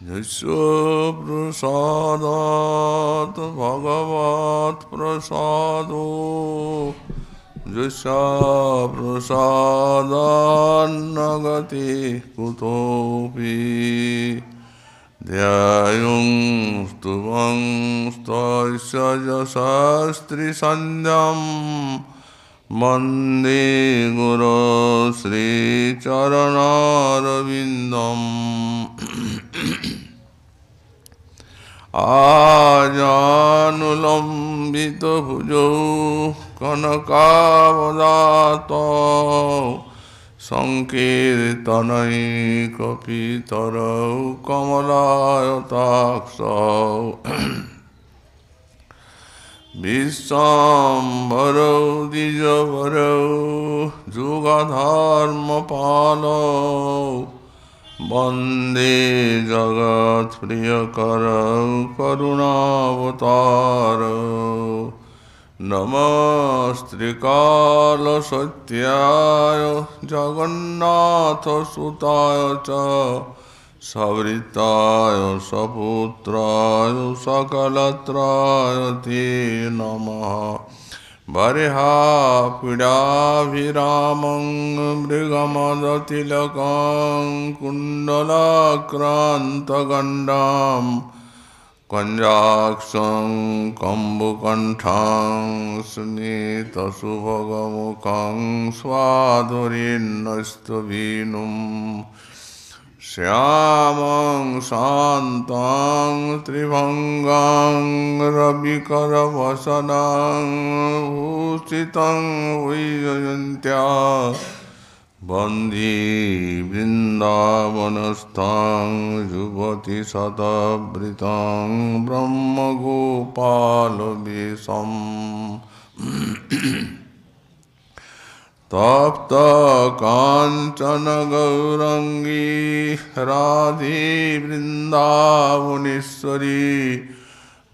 यस्य प्रसादात् भगवत् प्रसादो यस्य प्रसादान्न गति कुतोऽपि ध्यायुं स्तुवं स्तस्य यशस्त्रिसन्ध्यं वन्दे गुरो श्रीचरणारविन्दम् आजानुलम्बितभुजौ कनकावदातौ सङ्कीर्तनैकपितरौ कमलायताक्षौ विश्वाम्बरौ द्विजवरौ जुगधर्मपालौ वन्दे जगत्प्रियकरौ करुणावतारौ नमस्त्रिकालसत्याय जगन्नाथसुताय च सवृत्ताय सपुत्राय सकलत्राय ते नमः बर्हापीडाभिरामं मृगमदतिलकं कुण्डलाक्रान्तगण्डां कञ्जाक्षं कम्बुकण्ठं स्मितसुभगमुखं स्वाधुरीन्नस्तवीनुम् श्यामं शान्तं त्रिभङ्गं रविकरवसनं भूषितं वैजयन्त्या वन्दे वृन्दावनस्थं युवतिशतवृतं ब्रह्मगोपालवेशम् तप्त कांचन गौरंगी राधे वृंदावनेश्वरी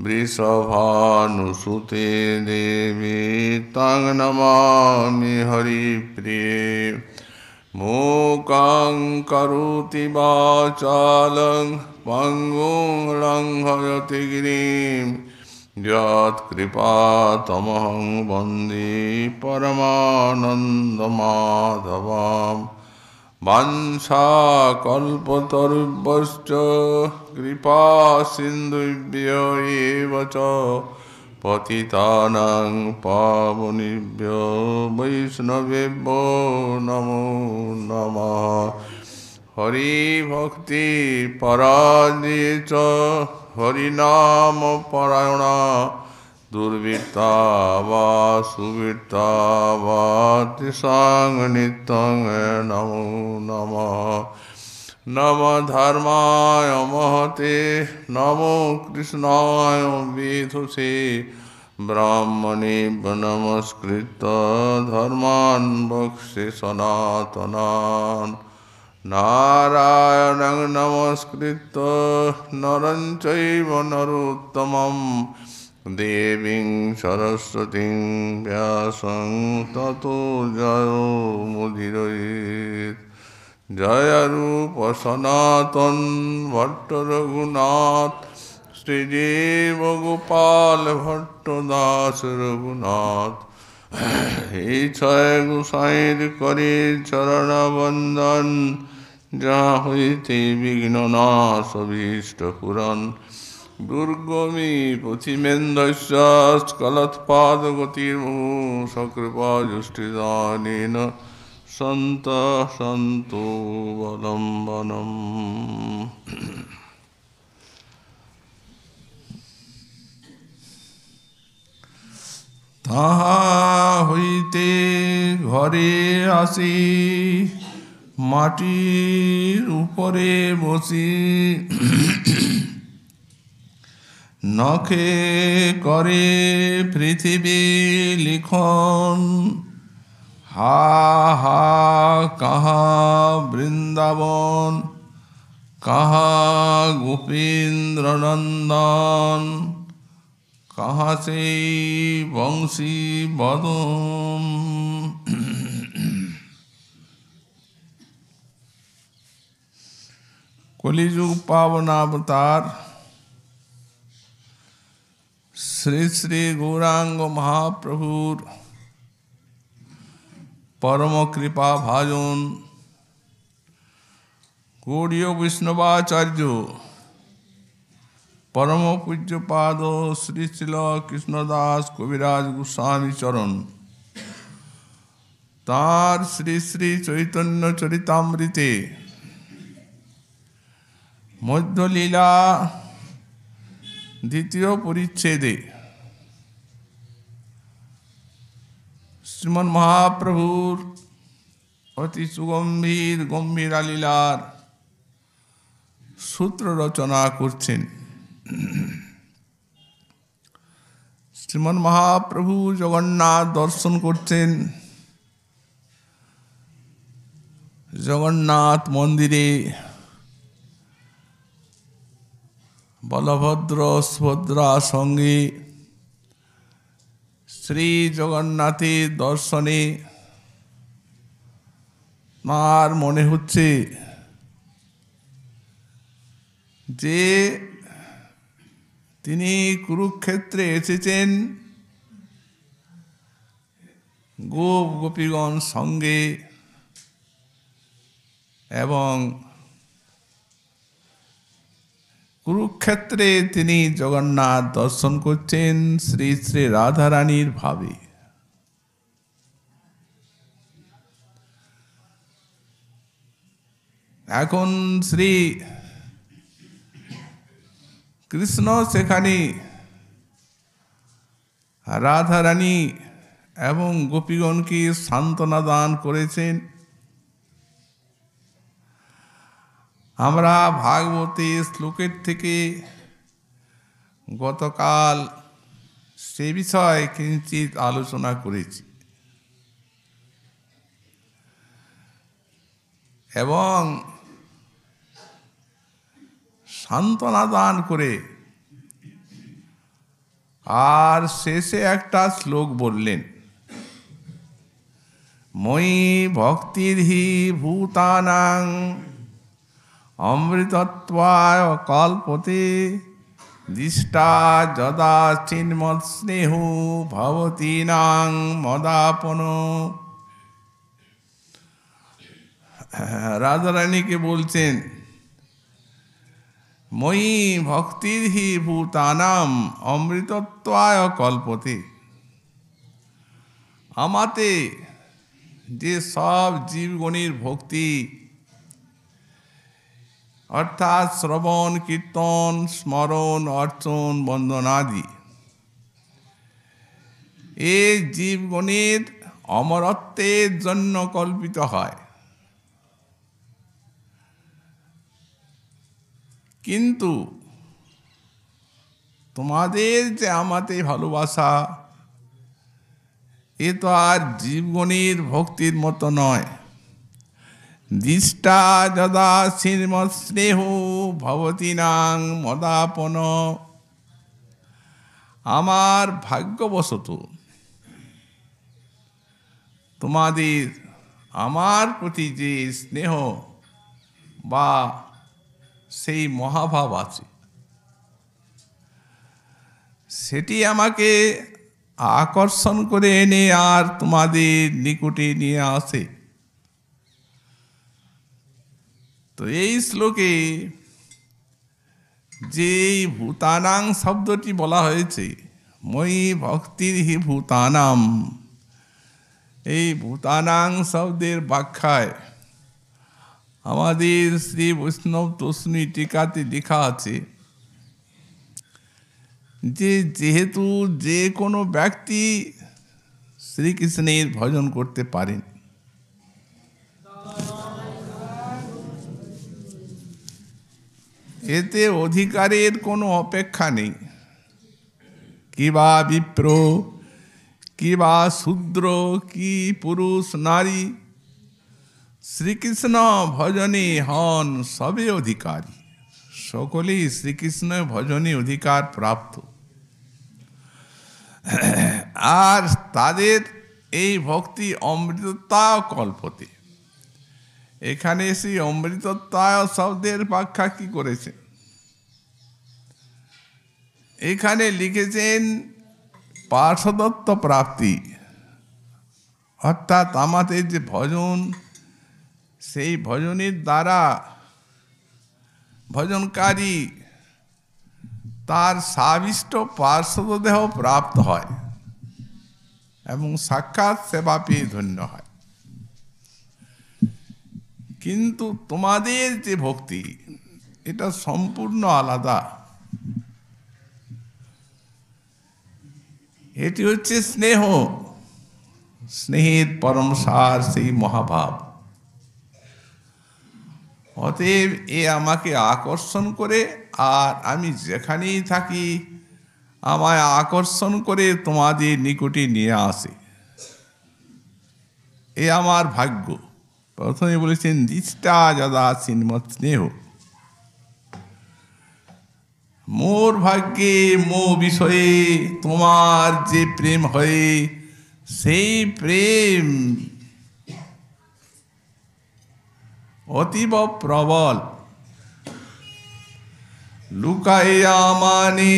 वृषभानुसुते देवी तं नमामि हरिप्रिये मूकं करोति वाचालं पङ्गुं लङ्घयति गिरिं यत्कृपातमहं वन्दे परमानन्दमाधवां वाञ्छाकल्पतरुभ्यश्च कृपासिन्धुभ्य एव च पतितानां पावनेभ्यो वैष्णवेभ्यो नमो नमः हरिभक्ति पराजये च हरिनाम परायणा दुर्वृत्ता वा सुवृत्ता वा तिसांग नित्यं नमो नमः नमः धर्माय महते नमो कृष्णाय विदुषे ब्राह्मणेभ्यो नमस्कृत्य धर्मान् वक्ष्ये सनातनान् नारायणं नमस्कृत्य नरं चैव नरोत्तमं देवीं सरस्वतीं व्यासं ततो जयो मुदीरयेत् जय रूप सनातन भट्ट रघुनाथ श्रीजीव गोपाल भट्ट दास रघुनाथ हे छय गोसाईर करे चरण वंदन जहाँ হইতে বিঘ্ন নাশ অভীষ্ট পুরাণ দুর্গমী পথিমেন্দ্রস্য স্খলৎপাদগতির্মুহু সকৃপা যুষ্টিদানেন সন্ত সন্তু বলম্বনম। তাহা হইতে ঘরে আসি মাটির উপরে বসি নখে করে পৃথিবী লিখন হা হা কাহা বৃন্দাবন কাহা গোপীন্দ্র নন্দন কাহা সেই বংশী বদন। কলিযুগ পাবনাবতার শ্রী শ্রী গৌরাঙ্গ মহাপ্রভুর পরম কৃপা ভাজন গৌড়ীয় বৈষ্ণবাচার্য পরম পূজ্যপাদ শ্রী শ্রীল কৃষ্ণদাস কবিরাজ গোস্বামী চরণ তাঁর শ্রী শ্রী চৈতন্য চরিতামৃতে মধ্যলীলা দ্বিতীয় পরিচ্ছেদে শ্রীমন মহাপ্রভুর অতি সুগম্ভীর গম্ভীরা লীলার সূত্র রচনা করছেন। শ্রীমন মহাপ্রভু জগন্নাথ দর্শন করছেন জগন্নাথ মন্দিরে। বলভদ্র সুভদ্রা সঙ্গে শ্রী জগন্নাথের দর্শনে তাঁর মনে হচ্ছে যে তিনি কুরুক্ষেত্রে এসেছেন গোপ গোপীগণ সঙ্গে এবং কুরুক্ষেত্রে তিনি জগন্নাথ দর্শন করছেন শ্রী শ্রী রাধারানীর ভাবে। এখন শ্রী কৃষ্ণ সেখানে রাধারানী এবং গোপীগণকে সান্ত্বনা দান করেছেন। আমরা ভাগবতে শ্লোকের থেকে গতকাল সে বিষয়ে কিঞ্চিত আলোচনা করেছি এবং সান্ত্বনা দান করে আর শেষে একটা শ্লোক বললেন, মই ভক্তির হি ভূতানাং অমৃতত্বায় কল্পতে দৃষ্টা যদা চিন্মৎ স্নেহ ভবতীনাং মদাপন। রাধারানীকে বলছেন, মই ভক্তির হি ভূতানাম অমৃতত্বায় কল্পতে, আমাতে যে সব জীবগণের ভক্তি অর্থাৎ শ্রবণ কীর্তন স্মরণ অর্চন বন্দনাদি এই জীবগণের অমরত্বের জন্য কল্পিত হয়। কিন্তু তোমাদের যে আমাতে ভালোবাসা এ তো আর জীবগণের ভক্তির মতো নয়। দৃষ্টা যদা শ্রীমৎ স্নেহ ভবতীনাং মদাপন, আমার ভাগ্যবশত তোমাদের আমার প্রতি যে স্নেহ বা সেই মহাভাব আছে সেটি আমাকে আকর্ষণ করে এনে আর তোমাদের নিকটে নিয়ে আসে। তো এই শ্লোকে যে ভূতানাং শব্দটি বলা হয়েছে, মই ভক্তির হি ভূতানাম, এই ভূতানাং শব্দের ব্যাখ্যায় আমাদের শ্রী বৈষ্ণব তস্মি টিকাতে লেখা আছে যে যেহেতু যে কোনো ব্যক্তি শ্রীকৃষ্ণের ভজন করতে পারেন, এতে অধিকারের কোনো অপেক্ষা নেই। কি বা বিপ্র, কি বা শূদ্র, কি পুরুষ নারী, শ্রীকৃষ্ণ ভজনে হন সবে অধিকারী। সকলেই শ্রীকৃষ্ণ ভজনে অধিকার প্রাপ্ত। আর তাদের এই ভক্তি অমৃততা কল্পতে, এখানে সেই অমৃতত্বায় শব্দের ব্যাখ্যা কি করেছে? এখানে লিখেছেন পার্শ্বদত্ত প্রাপ্তি, অর্থাৎ আমাদের যে ভজন, সেই ভজনের দ্বারা ভজনকারী তার সাবিষ্ট পার্শ্বদ দেহ প্রাপ্ত হয় এবং সাক্ষাৎ সেবা পেয়ে ধন্য হয়। কিন্তু তোমাদের যে ভক্তি, এটা সম্পূর্ণ আলাদা। এটি হচ্ছে স্নেহ, স্নেহের পরম সার, সেই মহাভাব। অতএব এ আমাকে আকর্ষণ করে, আর আমি যেখানেই থাকি আমায় আকর্ষণ করে তোমাদের নিকটে নিয়ে আসে। এ আমার ভাগ্য। প্রথমে বলেছেন দৃষ্টা যদা চিন্মত স্নেহ, মোর ভাগ্যে মো বিষয়ে তোমার যে প্রেম হয়, সেই প্রেম অতীব প্রবল। লুকাইয়া মানে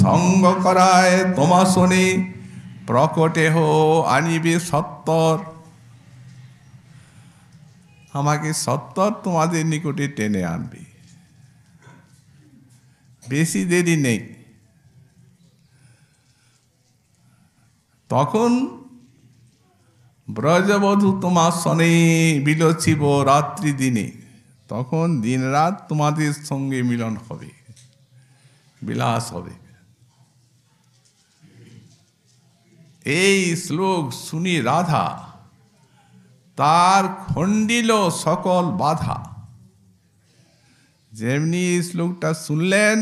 সঙ্গ করায় তোমা শোনে, প্রকটে হো আনিবে সত্তর। আমাকে সত্তর তোমাদের নিকটে টেনে আনবে, বেশি দেরি নেই। তখন ব্রজবধূ তোমার সনে বিলোচিব রাত্রি দিনে, তখন দিন রাত তোমাদের সঙ্গে মিলন হবে, বিলাস হবে। এই শ্লোক শুনি রাধা, তার খণ্ডিল সকল বাধা। যেমনি এই শ্লোকটা শুনলেন,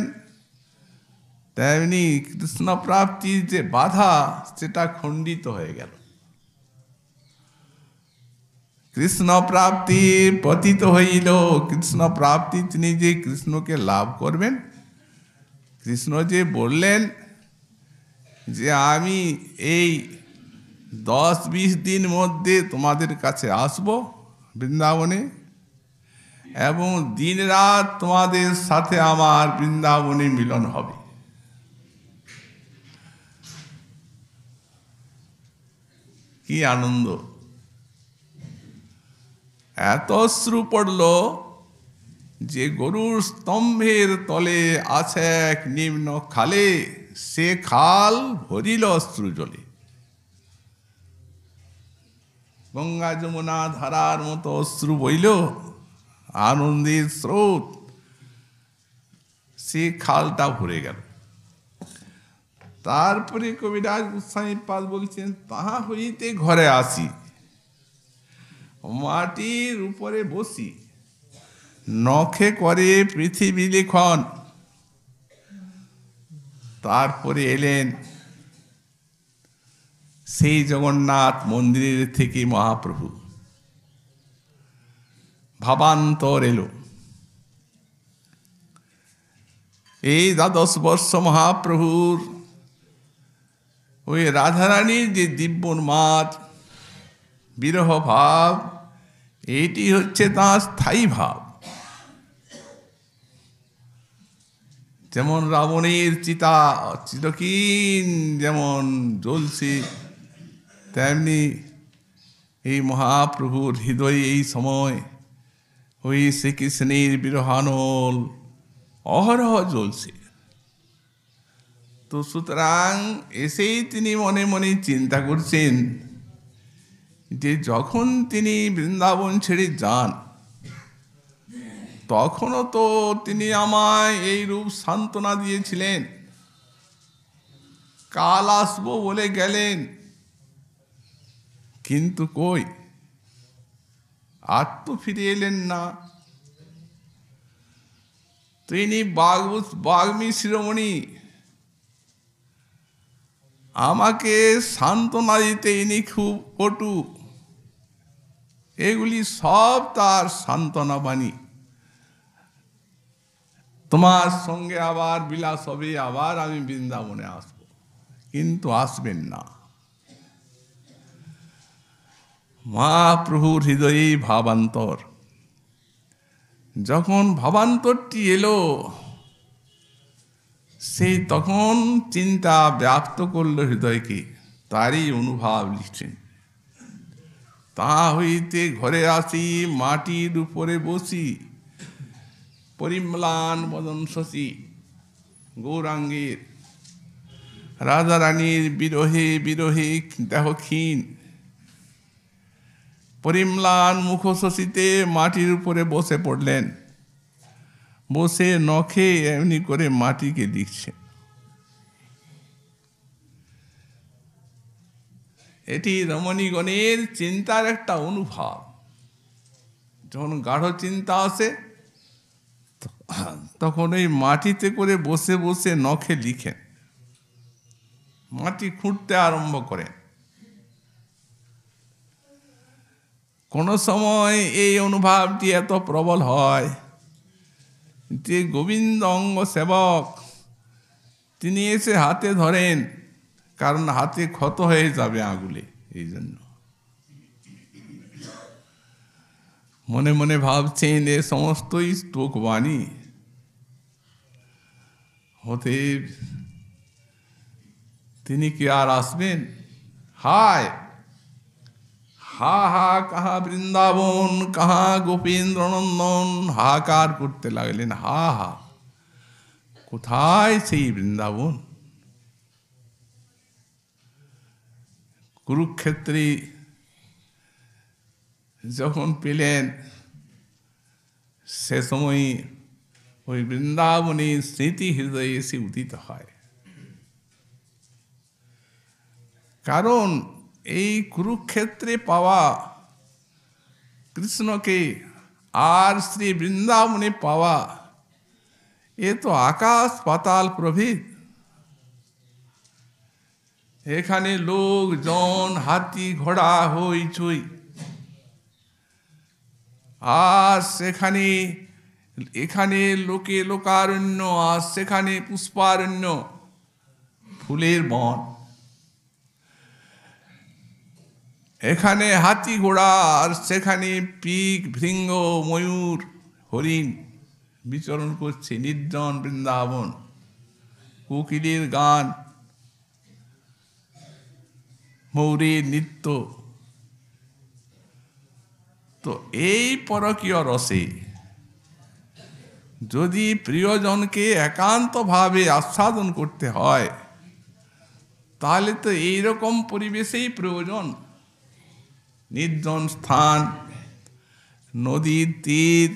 তেমনি কৃষ্ণ প্রাপ্তির যে বাধা, সেটা খণ্ডিত হয়ে গেল। কৃষ্ণ প্রাপ্তি পতিত হইল। কৃষ্ণ প্রাপ্তি, তিনি যে কৃষ্ণকে লাভ করবেন, কৃষ্ণ যে বললেন যে আমি এই 10-20 দিন মধ্যে তোমাদের কাছে আসব বৃন্দাবনে, এবং দিন রাত তোমাদের সাথে আমার বৃন্দাবনে মিলন হবে। কি আনন্দ! এত অশ্রু পড়ল যে গরুর স্তম্ভের তলে আছে এক নিম্ন খালে, সে খাল ভরিল অশ্রু জলে। গঙ্গা যমুনা ধারার মতো অশ্রু বইল, আনন্দের স্রোত, সে খালটা ভরে গেল। তারপরে কবিরাজ গোস্বামী পাদ বলছেন, তাহা হইতে ঘরে আসি, মাটির উপরে বসি, নখে করে পৃথিবী লিখন। তারপরে এলেন সেই জগন্নাথ মন্দিরের থেকে মহাপ্রভু, ভাবান্তর এলো। এই 12 বর্ষ মহাপ্রভুর ওই রাধারানীর যে দিব্য উন্মাদ বিরহ ভাব, এটি হচ্ছে তাঁর স্থায়ী ভাব। যেমন রাবণের চিতা চিরকিন যেমন জ্বলছে, তেমনি এই মহাপ্রভুর হৃদয়ে এই সময় ওই শ্রীকৃষ্ণের বিরহানল অহরহ জ্বলছে। তো সুতরাং এসেই তিনি মনে মনে চিন্তা করছেন যে যখন তিনি বৃন্দাবন ছেড়ে যান, তখনও তো তিনি আমায় এই রূপ সান্ত্বনা দিয়েছিলেন, কাল আসবো বলে গেলেন, কিন্তু কই, আর তো ফিরে এলেন না। তিনি বাগ্মী শিরোমণি, আমাকে সান্ত্বনা দিতে ইনি খুব পটু। এগুলি সব তার সান্ত্বনা বাণী। তোমার সঙ্গে আবার বিলাস হবে, আবার আমি বৃন্দাবনে আসব, কিন্তু আসবেন না। মহাপ্রভুর হৃদয়ে ভাবান্তর। যখন ভাবান্তরটি এলো, সেই তখন চিন্তা ব্যাপ্ত করল হৃদয়কে, তারই অনুভব লিখছেন। তা হইতে ঘরে আসি, মাটির উপরে বসি, পরিম্লান বদন শশী গৌরাঙ্গের, রাজা রানীর বিরহে বিরহে দেহ ক্ষীণ, পরিম্লান মুখ শশীতে মাটির উপরে বসে পড়লেন। বসে নখে এমনি করে মাটিকে লিখছে। এটি রমণীগণের চিন্তার একটা অনুভব। যখন গাঢ় চিন্তা আসে তখন ওই মাটিতে করে বসে বসে নখে লিখেন, মাটি খুঁড়তে আরম্ভ করেন। কোন সময় এই অনুভবটি এত প্রবল হয় যে গোবিন্দ অঙ্গ সেবক তিনি এসে হাতে ধরেন, কারণ হাতে ক্ষত হয়ে যাবে আঙুলে। এই জন্য মনে মনে ভাবছেন এ সমস্তই স্তোক বাণী হতে, তিনি কি আর আসবেন? হায় হা হা কাহা বৃন্দাবন, কাহা গোপীন্দ্র নন্দন, হাহাকার করতে লাগলেন। হা হা, কোথায় সেই বৃন্দাবন? কুরুক্ষেত্রে যখন পেলেন, সে সময় ওই বৃন্দাবনের স্মৃতি হৃদয়ে এসে উদিত হয়। কারণ এই কুরুক্ষেত্রে পাওয়া কৃষ্ণকে আর শ্রী বৃন্দাবনে পাওয়া, এ তো আকাশ পাতাল প্রভেদ। এখানে লোকজন, হাতি ঘোড়া হইচই, আর সেখানে এখানে লোকে লোকারণ্য, আর সেখানে পুষ্পারণ্য, ফুলের বন। এখানে হাতি ঘোড়া, আর সেখানে পিক ভৃঙ্গ ময়ূর হরিণ বিচরণ করছে। নির্জন বৃন্দাবন, কোকিলের গান, ময়ূরের নৃত্য। তো এই পরকীয় রসে যদি প্রিয়জনকে একান্তভাবে আস্বাদন করতে হয়, তাহলে তো এইরকম পরিবেশেই প্রয়োজন। নির্জন স্থান, নদীর তীর,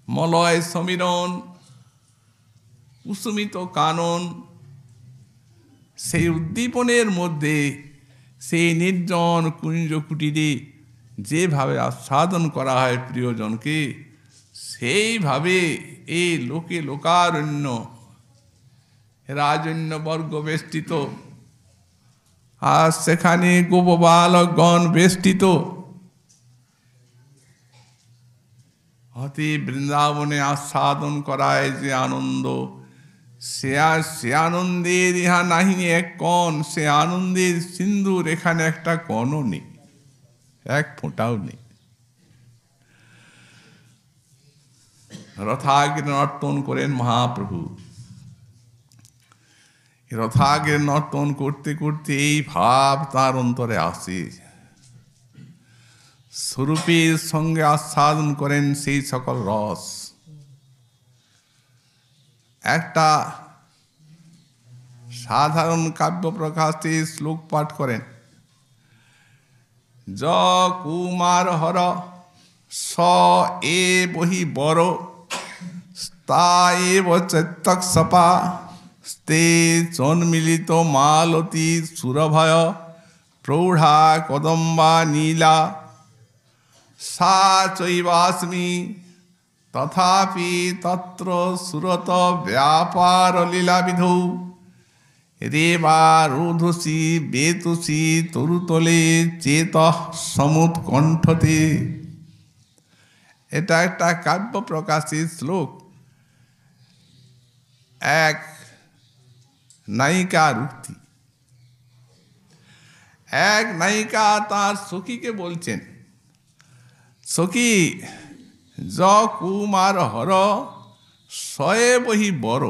মলয় সমীরণ, কুসুমিত কানন, সেই উদ্দীপনের মধ্যে সেই নির্জন কুঞ্জ কুটিরে যেভাবে আস্বাদন করা হয় প্রিয়জনকে, সেইভাবে এই লোকে লোকারণ্য, রাজন্য বর্গ বেষ্টিত, আর সেখানে গোপবালকগণ বেষ্টিত, হতে বৃন্দাবনে আস্বাদন করায় যে আনন্দ, সে আনন্দের ইহা নাহিনী এক কণ। সে আনন্দের সিন্ধুর এখানে একটা কণও নেই, এক ফোঁটাও নেই। রথাগ্রে নর্তন করেন মহাপ্রভু। রথাগ্রে নর্তন করতে করতে এই ভাব তার অন্তরে আসে। স্বরূপের সঙ্গে আস্বাদন করেন সেই সকল রস। একটা সাধারণ কাব্য প্রকাশে শ্লোক পাঠ করেন, য কুমার হর স এ বহি বর, তা এব চৈতক সপা, স্তে চন্মিলিত মালতী সুরভয়, প্রৌঢ়া কদম্বা নীলা, সা চৈবাস্মি তথাপি তত্র সুরত ব্যাপার লীলা বিধৌ, রেবা রোধসী বেতুষী তরুতলে চেত সমুৎকণ্ঠতে। এটা একটা কাব্য প্রকাশের শ্লোক। এক নায়িকার উক্তি। এক নায়িকা তার সখীকে বলছেন, সখী য কুমার হর সয়ে বহি বড়,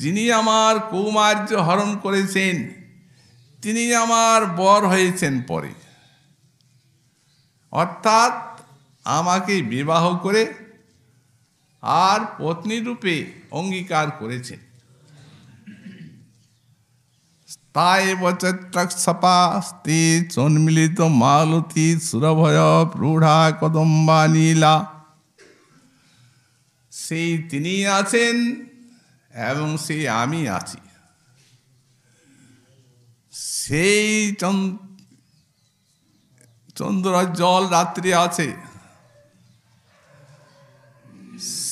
যিনি আমার কৌমার্য হরণ করেছেন তিনি আমার বর হয়েছেন পরে, অর্থাৎ আমাকে বিবাহ করে আর পত্নী রূপে অঙ্গীকার করেছেন। তাই বচত্রসপাস্তি চন্মিলিত মালতী সুরভয় প্রৌঢ়া কদম্বা নীলা, সেই তিনি আছেন এবং সেই আমি আছি। সেই চন্দ্রোজ্জ্বল রাত্রি আছে,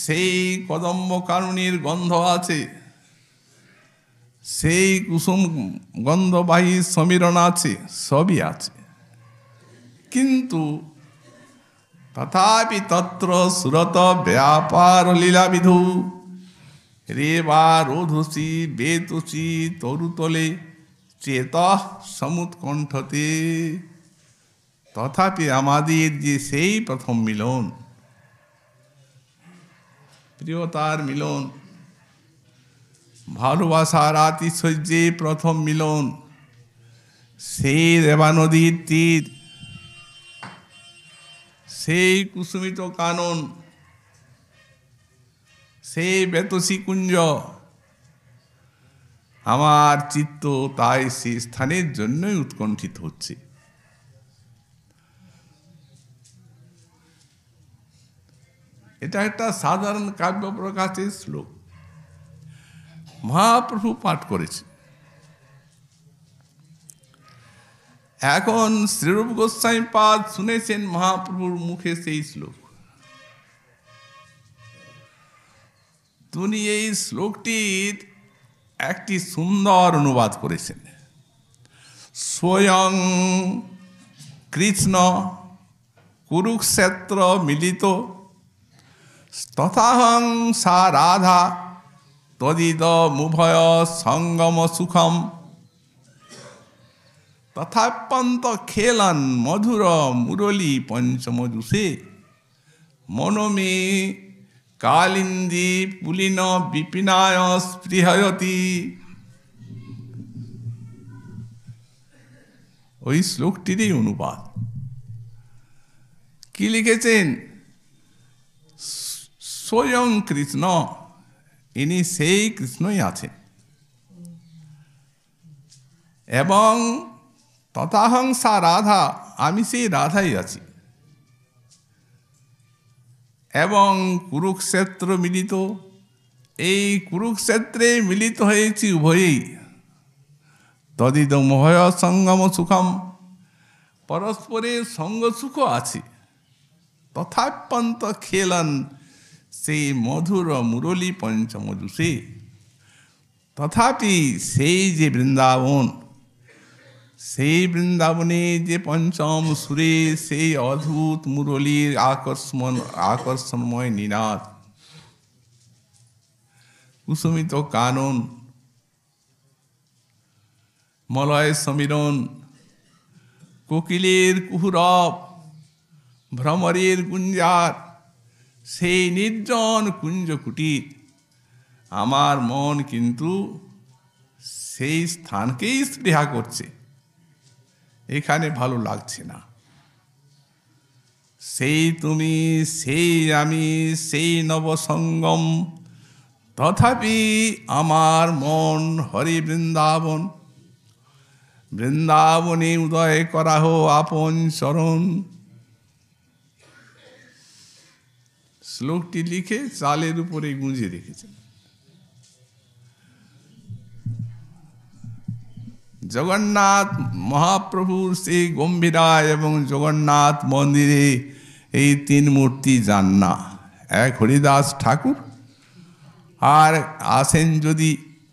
সেই কদম্ব কাননীর গন্ধ আছে, সেই কুসুম গন্ধবাহী সমীরণ আছে, সবই আছে। কিন্তু তথাপি তত্র সুরত ব্যাপার লীলাবিধু রেবা রোধসী বেতুষী তরুতলে চেত সমুৎকণ্ঠতে, তথাপি আমাদের যে সেই প্রথম মিলন, প্রিয়তার মিলন, ভালোবাসার আতিশয্যে প্রথম মিলন, সেই রেবা নদীর তীর, সেই কুসুমিত কানন, সেই বেতসী কুঞ্জ, আমার চিত্ত তাই সেই স্থানের জন্যই উৎকণ্ঠিত হচ্ছে। এটা একটা সাধারণ কাব্য প্রকাশের শ্লোক, মহাপ্রভু পাঠ করেছে। এখন শ্রীরূপ গোস্বামী পাদ শুনেছেন মহাপ্রভুর মুখে সেই শ্লোক। তিনি এই শ্লোকটির একটি সুন্দর অনুবাদ করেছেন। স্বয়ং কৃষ্ণ কুরুক্ষেত্র মিলিত তথাহং সা রাধা তদিদমুভয় সঙ্গম সুখম, তথাপ্যন্ত খেলন মধুর মুরলী পঞ্চমজুষে মনোমে কালিন্দী পুলিন বিপিনায় স্পৃহয়তি। ওই শ্লোকটিরই অনুবাদ। কি লিখেছেন? স্বয়ং কৃষ্ণ, ইনি সেই কৃষ্ণই আছেন, এবং তথাহং সা রাধা, আমি সেই রাধাই আছি, এবং কুরুক্ষেত্র মিলিত, এই কুরুক্ষেত্রে মিলিত হয়েছি উভয়েই। তদিদমুভয় সঙ্গম সুখম, পরস্পরের সঙ্গ সুখ আছে। তথাপ্যন্ত খেলন, সেই মধুর মুরলী পঞ্চমজুষে, তথাপি সেই যে বৃন্দাবন, সেই বৃন্দাবনে যে পঞ্চম সুরে সেই অদ্ভুত মুরলীর আকর্ষণময় নিনাদ, কুসুমিত কানন, মলয় সমীরণ, কোকিলের কুহুরব, ভ্রমরের গুঞ্জার, সেই নির্জন কুঞ্জ কুটির, আমার মন কিন্তু সেই স্থানকেই স্পৃহা করছে, এখানে ভালো লাগছে না। সেই তুমি, সেই আমি, সেই নবসঙ্গম, তথাপি আমার মন হরি বৃন্দাবন, বৃন্দাবনে উদয় করাহ আপন চরণ। শ্লোকটি লিখে চালের উপরে গুঁজে রেখেছেন। জগন্নাথ মহাপ্রভুর সেই গম্ভীরা এবং জগন্নাথ মন্দিরে এই তিন মূর্তি যান না, এক হরিদাস ঠাকুর, আর আসেন যদি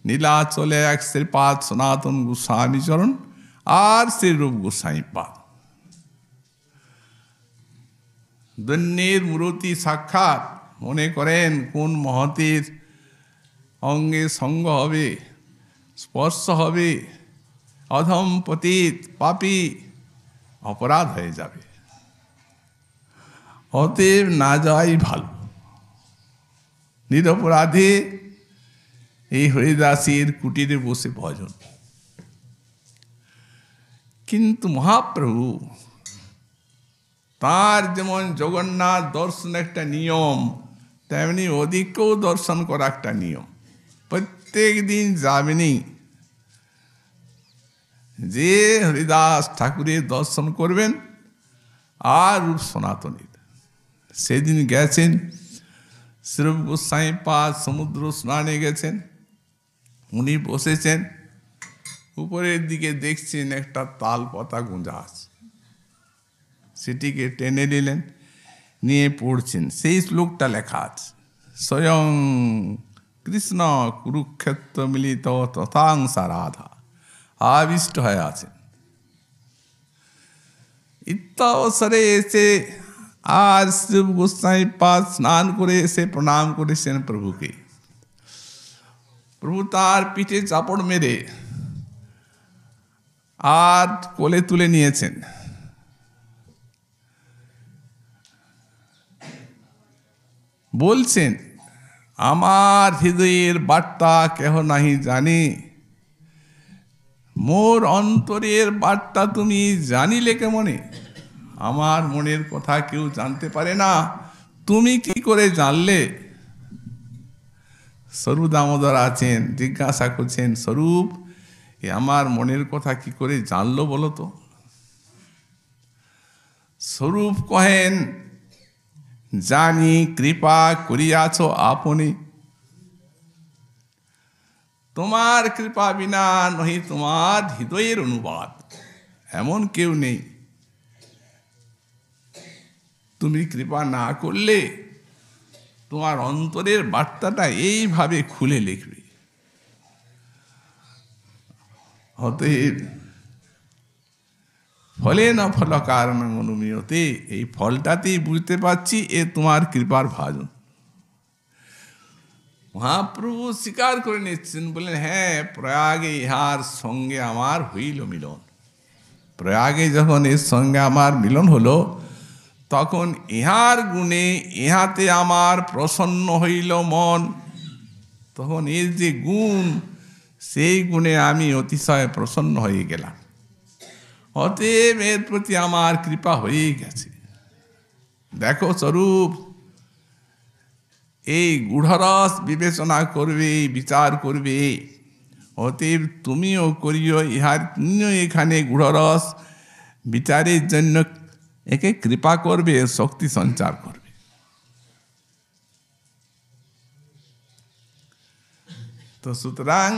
নীলাচলে এক শ্রীপাদ সনাতন গোস্বামী চরণ, আর শ্রীরূপ গোস্বামী পাদ। দৈন্যের মূর্তি সাক্ষাৎ মনে করেন কোন মহতের অঙ্গে সঙ্গ হবে, স্পর্শ হবে, অধম পতিত পাপী অপরাধ হয়ে যাবে। অতএব না যাওয়াই ভালো। নিরপরাধে এই হরিদাসের কুটিরে বসে ভজন। কিন্তু মহাপ্রভু তার যেমন জগন্নাথ দর্শন একটা নিয়ম, তেমনি ওদিকেও দর্শন করা একটা নিয়ম। প্রত্যেক দিন যাবেনি, যে হরিদাস ঠাকুরের দর্শন করবেন আর রূপ সনাতনীর। সেদিন গেছেন শ্রীরূপ গোস্বামী পাদ, সমুদ্র স্নানে গেছেন। উনি বসেছেন, উপরের দিকে দেখছেন একটা তাল পাতা গুঁজা আছে, সেটিকে টেনে নিলেন, নিয়ে পড়ছেন। সেই শ্লোকটা লেখা আছে, স্বয়ং কৃষ্ণ কুরুক্ষেত্র মিলিত তথাংসা রাধা, আবিষ্ট হয়ে আছেন। ইত্যাবসরে এসে আর শ্রী গোস্বামী পাদ স্নান করে এসে প্রণাম করেছেন প্রভুকে। প্রভু তার পিঠে চাপড় মেরে আর কোলে তুলে নিয়েছেন। বলছেন, আমার হৃদয়ের বার্তা কেহ নাহি জানে, মোর অন্তরের বার্তা তুমি জানিলে কেমনে? আমার মনের কথা কেউ জানতে পারে না, তুমি কি করে জানলে? স্বরূপ দামোদর আছেন, জিজ্ঞাসা করছেন, স্বরূপ এ আমার মনের কথা কি করে জানলো বলো তো? স্বরূপ কহেন, জানি কৃপা করিয়াছ আপনি, তোমার কৃপা বিনা নহি তোমার হৃদয়ের অনুবাদ, এমন কেউ নেই। তুমি কৃপা না করলে তোমার অন্তরের বার্তাটা এইভাবে খুলে লিখবে। অতএব ফলে না ফল কারণ অনুমিয়তে, এই ফলটাতেই বুঝতে পারছি এ তোমার কৃপার ভাজন। মহাপ্রভু স্বীকার করে নিচ্ছেন, বললেন, হ্যাঁ, প্রয়াগে ইহার সঙ্গে আমার হইল মিলন। প্রয়াগে যখন এর সঙ্গে আমার মিলন হলো, তখন ইহার গুণে ইহাতে আমার প্রসন্ন হইল মন। তখন এর যে গুণ, সেই গুণে আমি অতিশয় প্রসন্ন হয়ে গেলাম। অতএব এর প্রতি আমার কৃপা হয়েই গেছে। দেখো স্বরূপ, এই গূঢ়রস বিবেচনা করবে, বিচার করবে। অতএব তুমিও করিও তুমিও এখানে গূঢ়রস বিচারের জন্য একে কৃপা করবে, শক্তি সঞ্চার করবে। তো সুতরাং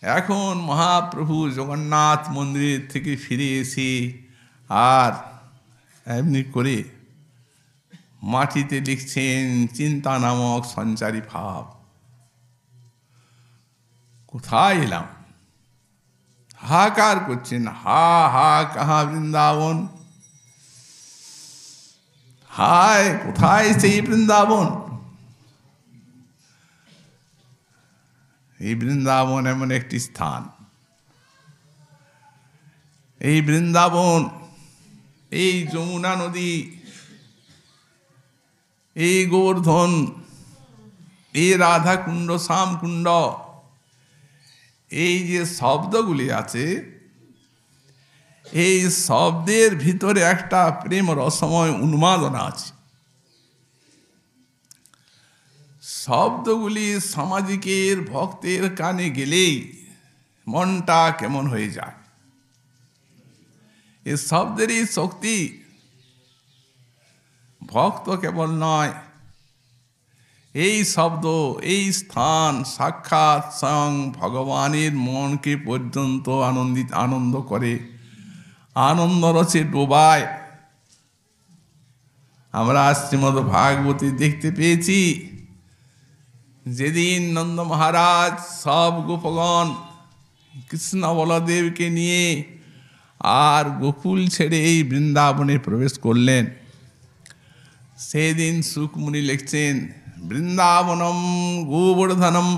এখন মহাপ্রভু জগন্নাথ মন্দির থেকে ফিরে এসে আর এমনি করে মাটিতে লিখছেন চিন্তা নামক সঞ্চারী ভাব। কোথায় এলাম? হাহাকার করছেন, হা হা কাহা বৃন্দাবন, হায় কোথায় সেই বৃন্দাবন? এই বৃন্দাবন এমন একটি স্থান, এই বৃন্দাবন, এই যমুনা নদী, এই গোবর্ধন, এই রাধাকুণ্ড, শ্যামকুণ্ড, এই যে শব্দগুলি আছে, এই শব্দের ভিতরে একটা প্রেম রসময় উন্মাদনা আছে। শব্দগুলি সামাজিকের ভক্তের কানে গেলেই মনটা কেমন হয়ে যায়। এই শব্দেরই শক্তি। ভক্ত কেবল নয়, এই শব্দ, এই স্থান সাক্ষাৎ স্বয়ং ভগবানের মনকে পর্যন্ত আনন্দ করে, আনন্দ রসে ডোবায়। আমরা শ্রীমদ্ ভাগবতী দেখতে পেয়েছি, যেদিন নন্দ মহারাজ সব গোপগণ কৃষ্ণ বলদেবকে নিয়ে আর গোকুল ছেড়ে এই বৃন্দাবনে প্রবেশ করলেন, সেদিন সুকমুনি লিখছেন, বৃন্দাবনম গোবর্ধনম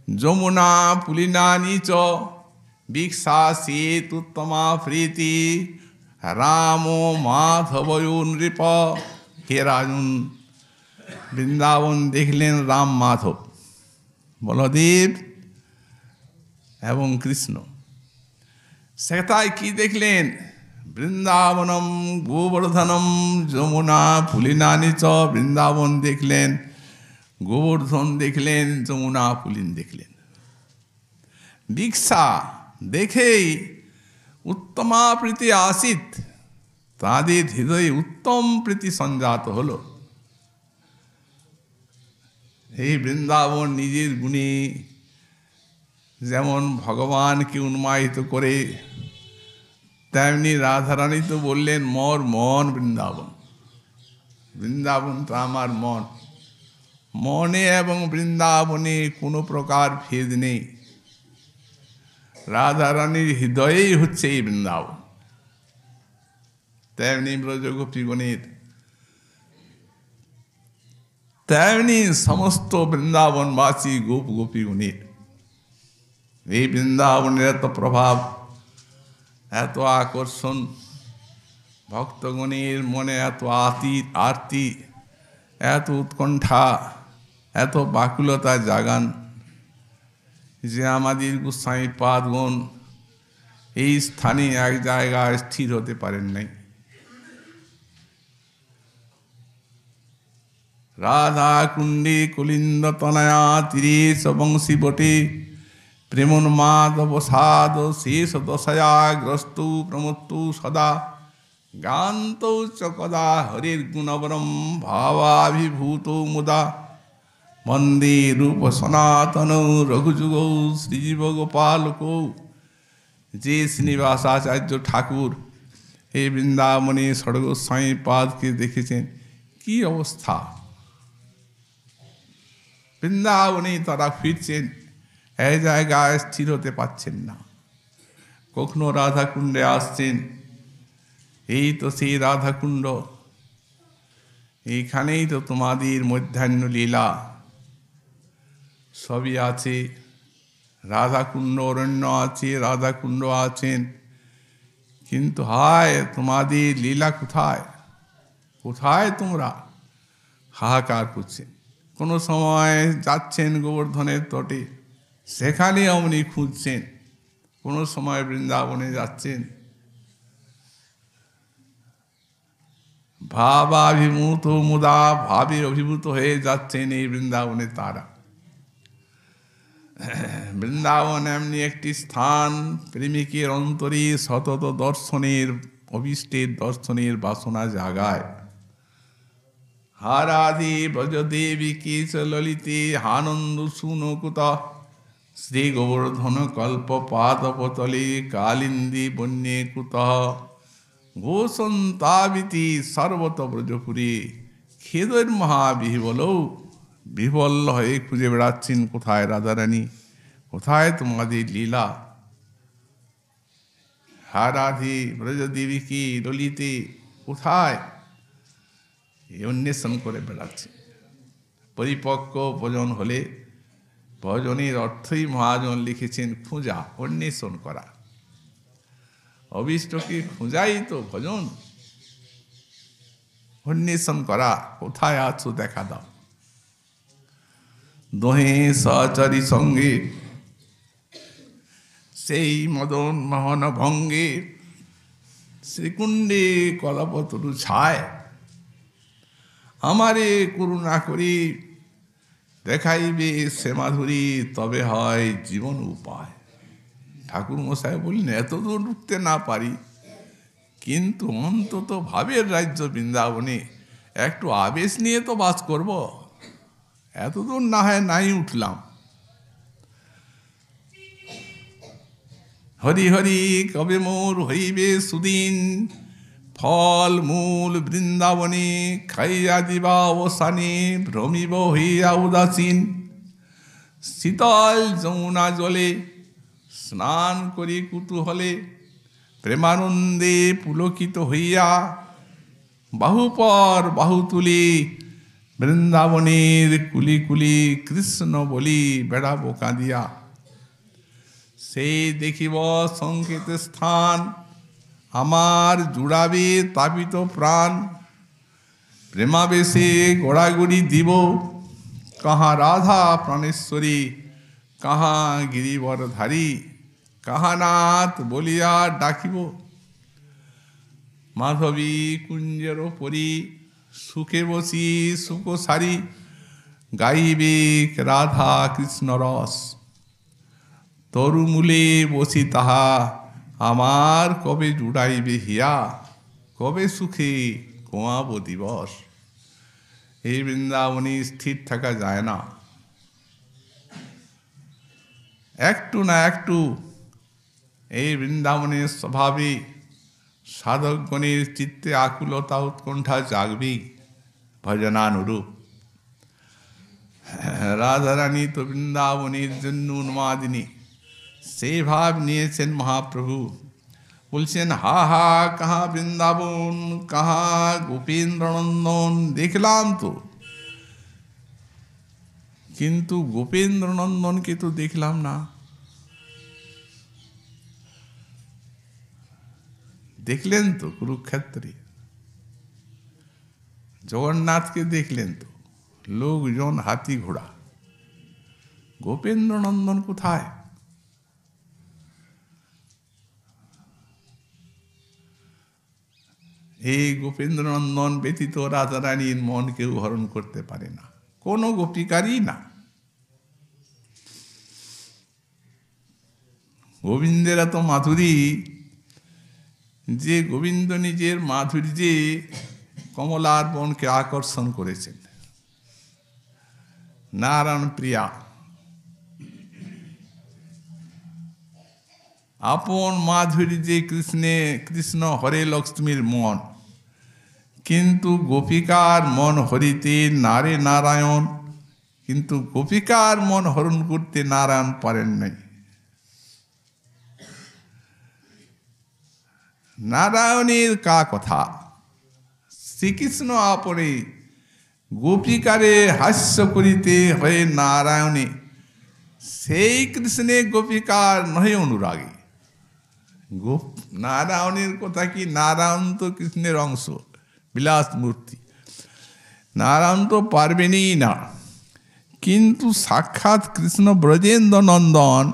যমুনা পুলিনানি চ বিক্ষা সেতুত্তমা প্রীতি রাম মাধবয় নৃপ। হে রাজন, বৃন্দাবন দেখলেন রাম মাধব, বলদেব এবং কৃষ্ণ। সেটাই কি দেখলেন? বৃন্দাবনম গোবর্ধনম যমুনা পুলিনানি চ। বৃন্দাবন দেখলেন, গোবর্ধন দেখলেন, যমুনা পুলিন দেখলেন। দীক্ষা দেখেই উত্তমা প্রীতি আসিত, তাদের হৃদয়ে উত্তম প্রীতি সঞ্জাত হলো। এই বৃন্দাবন নিজের গুণে যেমন ভগবানকে উন্মায়িত করে, তেমনি রাধারানী তো বললেন মোর মন বৃন্দাবন। বৃন্দাবনটা আমার মন। মনে এবং বৃন্দাবনে কোনো প্রকার ভেদ নেই। রাধারানীর হৃদয়েই হচ্ছে এই বৃন্দাবন। তেমনি ব্রজগোপীগণের, তেমনি সমস্ত বৃন্দাবনবাসী গোপ গোপীগণের এই বৃন্দাবনের এত প্রভাব, এত আকর্ষণ, ভক্তগণের মনে এত আরতি, এত উৎকণ্ঠা, এত বাকুলতা জাগান যে আমাদের গোসাই পাদগণ এই স্থানে এক জায়গায় স্থির হতে পারেন নাই। রাধা কুণ্ডে কুলিন্দ তনয়া তীরে বংশী বটে, প্রেমোন্মাদ অবসাদ শেষ দশাগ্রস্তু প্রমত্তু সদা, গান্ত চ কদা হরির গুণবরম ভাবাভিভূত মুদা, বন্দে রূপ সনাতন রঘুযুগ শ্রীজীব গোপালক। যে শ্রীনিবাসাচার্য ঠাকুর এই বৃন্দাবনে ষড়গোস্বাই পাদকে দেখেছেন, কি অবস্থা! বৃন্দাবনে তারা ফিরছেন, এই জায়গায় স্থির হতে পারছেন না। কখনো রাধাকুণ্ডে আসছেন, এই তো সেই রাধাকুণ্ড, এইখানেই তো তোমাদের মধ্যাহ্ন লীলা সবই আছে। রাধাকুণ্ড অরণ্য আছে, রাধাকুণ্ড আছেন, কিন্তু হায় তোমাদের লীলা কোথায়? কোথায় তোমরা? হাহাকার করছেন। কোনো সময় যাচ্ছেন গোবর্ধনের তটে, সেখানে অমনি খুঁজছেন। কোনো সময় বৃন্দাবনে যাচ্ছেন, ভাবাভিভূত মুদা, ভাবে অভিভূত হয়ে যাচ্ছেন এই বৃন্দাবনে তারা। বৃন্দাবন এমনি একটি স্থান, প্রেমিকের অন্তরে সতত দর্শনের, অভিষ্টের দর্শনের বাসনা জাগায়। হারাধি ব্রজদেবী কিচ ললিতে আনন্দ সুনকুত, শ্রী গোবর্ধন কল্প পাদপতলে কালিন্দী বন্যে কুত, গোসন্তাবিতি সর্বত ব্রজপুরী, খেদের মহাবিহবল। বিহ্বল হয়ে খুঁজে বেড়াচ্ছেন, কোথায় রাধারানী, কোথায় তোমাদের লীলা। হারাধি ব্রজদেবী কি ললিতে কোথায়, এই অন্বেষণ করে বেড়াচ্ছে। পরিপক্ক ভজন হলে, ভজনের অর্থই মহাজন লিখেছেন খোঁজা, অন্বেষণ করা। অভীষ্টকে খোঁজাই তো ভজন, অন্বেষণ করা। কোথায় আছো দেখা দাও। দোহে সহচরী সঙ্গে সেই মদন মোহন ভঙ্গে, শ্রীকুণ্ডে কলপতরু ছায়, আমারে করুণা করি দেখাইবে সে মাধুরী, তবে হয় জীবন উপায়। ঠাকুর মশাই বললেন এত দূর উঠতে না পারি, কিন্তু অন্তত ভাবের রাজ্য বৃন্দাবনে একটু আবেশ নিয়ে তো বাস করব। এতদূর না হয় নাই উঠলাম। হরি হরি কবে মোর হইবে সুদিন, ফল মূল বৃন্দাবনে খাইয়া দিবা অবসানে, ভ্রমিব হইয়া উদাসীন। শীতল যমুনা জলে স্নান করি কুতূহলে, প্রেমানন্দে পুলকিত হইয়া, বাহুপর বাহু তুলি বৃন্দাবনের কুলি কুলি কৃষ্ণ বলি বেড়াবো কাঁদিয়া। সেই দেখিব সংকেত স্থান, আমার জুড়াবে তাপিত প্রাণ, প্রেমাবেশে গোড়াগড়ি দিব, কাহা রাধা প্রাণেশ্বরী, কাহা গিরিবরধারী, কাহা নাথ বলিয়া ডাকিব। মাধবী কুঞ্জের পরি, সুখে বসি সুখ সারি, গাইবে রাধা কৃষ্ণ রস। তরুমূলে বসি তাহা, আমার কবে জুড়াইবে হিয়া, কবে সুখে ঘুমাবো দিবস। এই বৃন্দাবনে স্থির থাকা যায় না, একটু না একটু এই বৃন্দাবনের স্বভাবে সাধকগণের চিত্তে আকুলতা উৎকণ্ঠা জাগবেই ভজনানুরূপ। রাধারানী তো বৃন্দাবনের জন্য উন্মাদিনী, সেই ভাব নিয়েছেন মহাপ্রভু। বলছেন হা হা কাহা বৃন্দাবন, কাহা গোপেন্দ্রনন্দন, দেখলাম তো, কিন্তু গোপেন্দ্রনন্দনকে তো দেখলাম না। দেখলেন তো কুরুক্ষেত্রে, জগন্নাথকে দেখলেন তো, লোকজন হাতি ঘোড়া, গোপেন্দ্রনন্দন কোথায়? এই গোপেন্দ্রনন্দন ব্যতীত রাধারানীর মন কেউ হরণ করতে পারে না, কোনো গোপিকারই না। গোবিন্দের এত মাধুরী যে গোবিন্দ নিজের মাধুর্যে কমলার বনকে আকর্ষণ করেছেন। নারায়ণ প্রিয়া আপন মাধুর্যে কৃষ্ণ হরে লক্ষ্মীর মন, কিন্তু গোপিকার মন হরিতে নারে নারায়ণ, কিন্তু গোপিকার মন হরণ করতে নারায়ণ পারেন নাই। নারায়ণের কা কথা, শ্রীকৃষ্ণ আপনে গোপিকারে হাস্য করিতে হয়ে নারায়ণে, সেই কৃষ্ণে গোপিকার নহে অনুরাগী। নারায়ণের কথা কি, নারায়ণ তো কৃষ্ণের অংশ, বিলাস মূর্তি, নারায়ণ তো পারবেনই না। কিন্তু সাক্ষাৎ কৃষ্ণ ব্রজেন্দ্র নন্দন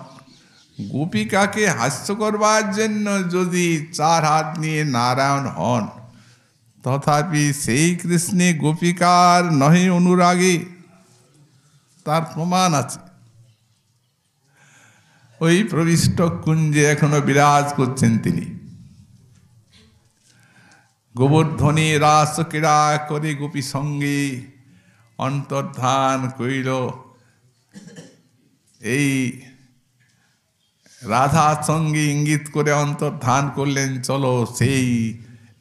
গোপিকাকে হাস্য করবার জন্য যদি চার হাত নিয়ে নারায়ণ হন, তথাপি সেই কৃষ্ণে গোপিকার নহে অনুরাগে, তার প্রমাণ আছে। ওই প্রবিষ্ট কুঞ্জে এখনো বিরাজ করছেন তিনি। গোবর্ধনে রাস ক্রীড়া করে গোপী সঙ্গে অন্তর্ধান কইল। এই রাধার সঙ্গে ইঙ্গিত করে অন্তর্ধান করলেন, চলো সেই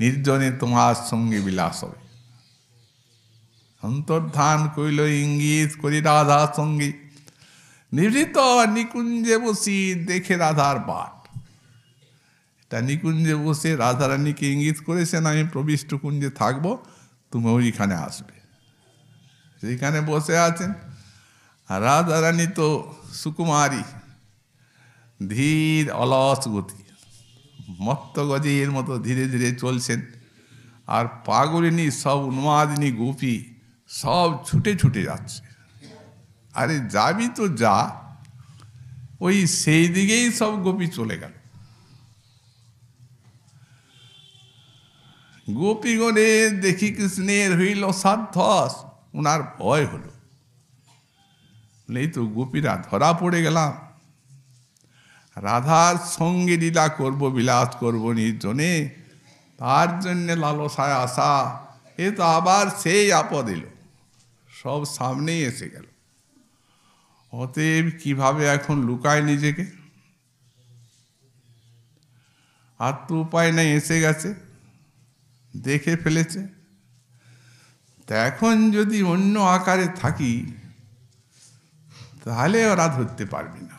নির্জনে তোমার সঙ্গে বিলাস হবে। অন্তর্ধান কইল ইঙ্গিত করি রাধার সঙ্গে, নিভৃত নিকুঞ্জে বসি দেখে রাধার বাট। এটা নিকুঞ্জে বসে রাধারানীকে ইঙ্গিত করেছেন, আমি প্রবিষ্ট কুঞ্জে থাকবো, তুমি ওইখানে আসবে। সেইখানে বসে আছেন। আর রাধারানী তো সুকুমারী, ধীর অলস গতি, মত্ত গজের মতো ধীরে ধীরে চলছেন। আর পাগলিনী সব উন্মাদিনী গোপী সব ছুটে ছুটে যাচ্ছে। আরে যাবি তো যা, ওই সেই দিকেই সব গোপী চলে গেল। গোপীগণে দেখি কৃষ্ণের হইল সাধ্যস, উনার ভয় হলো। এই তো গোপীরা ধরা পড়ে গেলাম, রাধার সঙ্গে লীলা করব, বিলাস করব নির্জনে, তার জন্যে লালসায় আসা, এ তো আবার সেই আপদ এলো, সব সামনেই এসে গেল। অতএব কিভাবে এখন লুকায় নিজেকে? আর তো উপায় নেই, এসে গেছে, দেখে ফেলেছে। তা এখন যদি অন্য আকারে থাকি, তাহলে ওরা ধরতে পারবে না।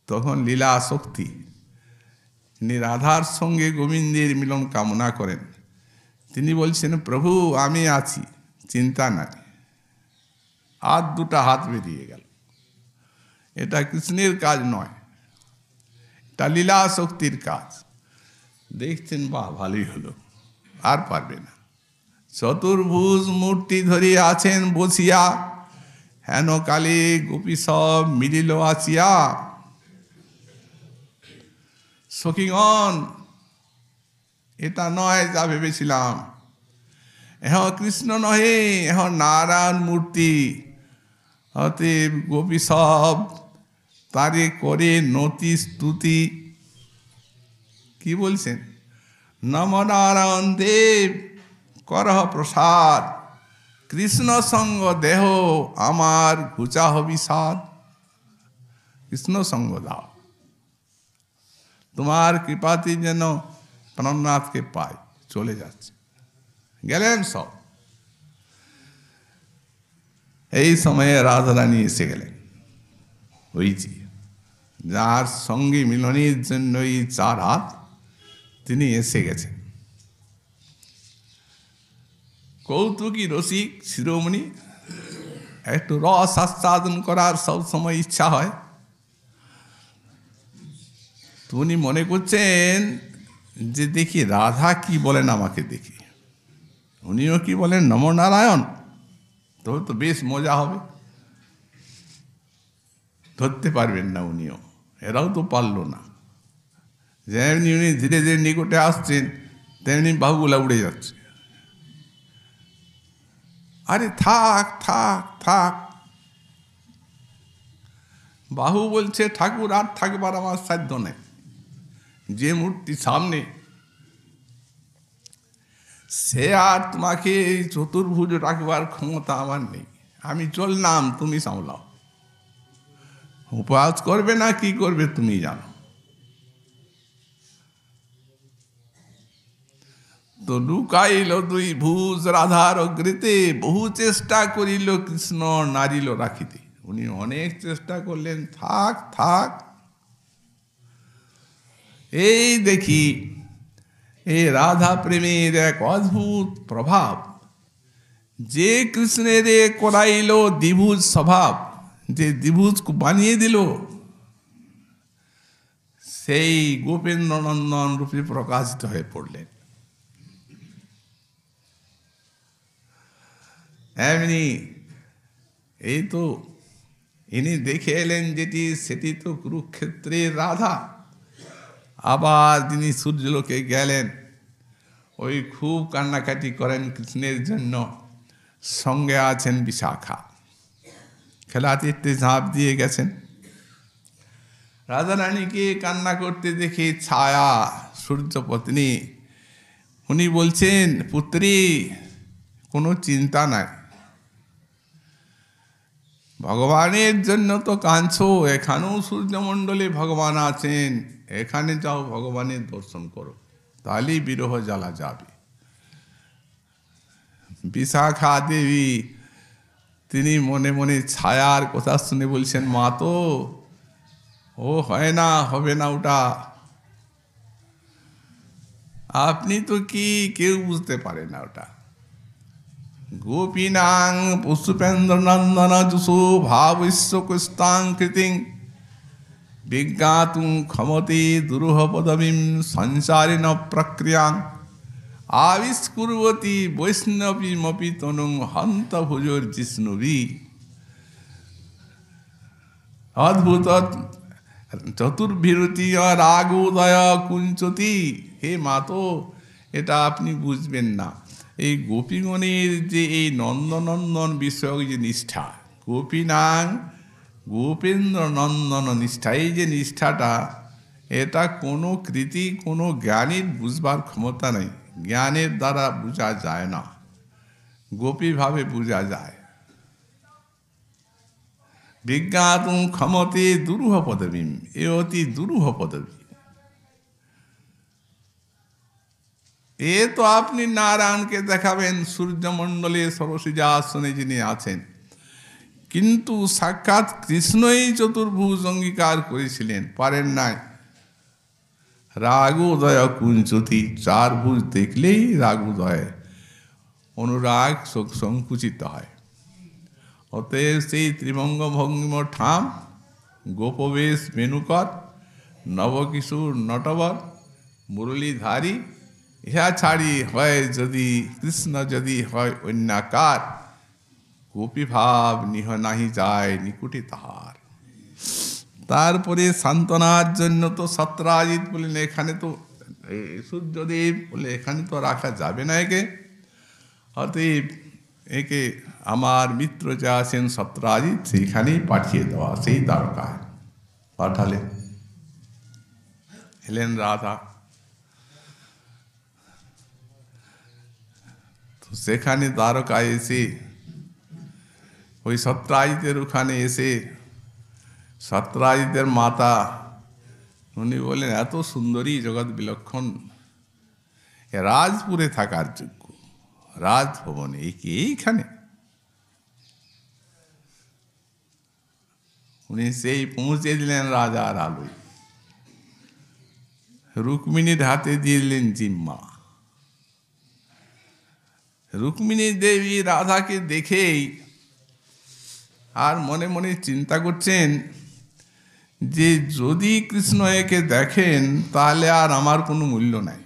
তখন লীলা আসক্তি, তিনি রাধার সঙ্গে গোবিন্দের মিলন কামনা করেন। তিনি বলছেন, প্রভু আমি আছি, চিন্তা নাই। আর দুটা হাত বেরিয়ে গেল। এটা কৃষ্ণের কাজ নয়, এটা লীলা শক্তির কাজ। দেখছেন, বা ভালোই হলো, আর পারবে না। চতুর্ভুজ মূর্তি ধরে আছেন বসিয়া, হেন কালে গোপী সব মিলিল আসিয়া। সখীগণ, এটা নয় যা ভেবেছিলাম, এখন কৃষ্ণ নহে, এখন নারায়ণ মূর্তি। অতএব গোপী সব তারে করে নতি স্তুতি। কি বলছেন? নম নারায়ণ দেব করহ প্রসাদ, কৃষ্ণ সঙ্গ দেহ আমার ঘুচাহ বিষাদ। কৃষ্ণ সঙ্গ দাও, তোমার কৃপাতে যেন প্রাণনাথকে পাই। চলে যাচ্ছে, গেলেন সব। এই সময়ে রাধারানী এসে গেলেন। ওই যে যার সঙ্গে মিলনের জন্য এই 4 হাত, তিনি এসে গেছেন। কৌতুকী রসিক শিরোমণি, একটু রস আস্বাদন করার সব সময় ইচ্ছা হয়। তো উনি মনে করছেন যে দেখি রাধা কি বলেন, আমাকে দেখি। উনিও কি বলেন, নম নারায়ণ, তবে তো বেশ মজা হবে। ধরতে পারবেন না উনিও, এরাও তো পারল না। যেমনি উনি ধীরে ধীরে নিকটে আসছেন, তেমনি বাহুগুলা উড়ে যাচ্ছে। আরে থাক থাক থাক। বাহু বলছে, ঠাকুর আর থাকবার আমার সাধ্য নেই। যে মূর্তি সামনে, সে আর তোমাকে চতুর্ভুজ রাখবার ক্ষমতা আমার নেই। আমি চললাম, তুমি সামলাও। উপবাস করবে না কি করবে তুমি জানো। তো লুকাইল 2 ভুজ রাধার অগ্রিতে, বহু চেষ্টা করিল কৃষ্ণ নারিল রাখিতে। উনি অনেক চেষ্টা করলেন, থাক থাক। এই দেখি এই রাধা প্রেমের এক অদ্ভুত প্রভাব, যে কৃষ্ণের করাইল দ্বিভুজ স্বভাব, যে দ্বিভুজ বানিয়ে দিল, সেই গোপেন্দ্র নন্দন রূপে প্রকাশিত হয়ে পড়লেন। এমনি এই তো ইনি দেখে এলেন যেটি, সেটি তো কুরুক্ষেত্রের রাধা। আবার তিনি সূর্যলোকে গেলেন, ওই খুব কান্নাকাটি করেন কৃষ্ণের জন্য। সঙ্গে আছেন বিশাখা, খেলাতীর্থে ঝাঁপ দিয়ে গেছেন। রাধারানীকে কান্না করতে দেখে ছায়া সূর্যপত্নী, উনি বলছেন, পুত্রী কোনো চিন্তা নাই, ভগবানের জন্য তো কাঁদছো, এখানেও সূর্যমণ্ডলে ভগবান আছেন, এখানে যাও ভগবানের দর্শন করো, তাহলেই বিরহ জ্বালা যাবে। বিশাখা দেবী তিনি মনে মনে ছায়ার কথা শুনে বলছেন, মা তো ও হয় না, হবে না ওটা। আপনি তো কি কেউ বুঝতে পারে না ওটা। গোপীনাং পুষ্পেন্দ্র নন্দন যুষু ভাবৈশ্বকুস্তাং কৃতিং বিজ্ঞাতুং ক্ষমতে দুরূহ পদবীম সংসারিণ প্রক্রিয়াং আবিষ্কুর্বতী বৈষ্ণবীমপি তনুং হন্ত ভুজোর জিষ্ণুবি। অদ্ভুত চতুর্ভিরতি রাগোদয় কুঞ্চতি। হে মাতো, এটা আপনি বুঝবেন না। এই গোপীগণের যে এই নন্দনন্দন বিষয়ক যে নিষ্ঠা, গোপীনাং গোপেন্দ্র নন্দন নিষ্ঠা, এই যে নিষ্ঠাটা, এটা কোনো কৃতি, কোনো জ্ঞানীর বুঝবার ক্ষমতা নেই। জ্ঞানের দ্বারা বোঝা যায় না, গোপীভাবে বোঝা যায়। বিজ্ঞাতুং ক্ষমতে দুরূহ পদবীম, এ অতি দুরূহ পদবী। এ তো আপনি নারায়ণকে দেখাবেন, সূর্যমণ্ডলে সরসিজা আসনে যিনি আছেন, কিন্তু সাক্ষাৎ কৃষ্ণই চতুর্ভুজ অঙ্গীকার করেছিলেন, পারেন নাই। রাগোদয় কুঞ্চতি, 4 ভুজ দেখলেই রাগোদয়, অনুরাগ সংকুচিত হয়। অতএব সেই ত্রিভঙ্গ ভঙ্গিম ঠাম গোপবেশ বেণুকর, নবকিশোর নটবর, মুরলীধারী, ইহা ছাড়ি হয় যদি কৃষ্ণ যদি হয় অন্যাকার, গোপীভাব নিহ নাহি যায় নিকুটে তাহার। তারপরে সান্ত্বনার জন্য তো সত্রাজিৎ বললেন, এখানে তো সূর্যদেব বলে এখানে তো রাখা যাবে না একে, অতএব একে আমার মিত্র যে আছেন সত্রাজিৎ সেইখানেই পাঠিয়ে দেওয়া। সেই দ্বারকায় পাঠালেন। এলেন রাধা, তো সেখানে দ্বারকায় এসে ওই সত্রাজিতের ওখানে এসে সত্রাজিতের মাতা উনি বললেন, এত সুন্দরী জগৎ বিলক্ষণ, রাজপুরে থাকার যোগ্য, রাজভবনে এইখানে। উনি সেই পৌঁছে দিলেন রাজার আলোয়, রুক্মিণীর হাতে দিয়ে দিলেন জিম্মা। রুক্মিণী দেবী রাধাকে দেখেই আর মনে মনে চিন্তা করছেন যে যদি কৃষ্ণ একে দেখেন তাহলে আর আমার কোনো মূল্য নাই,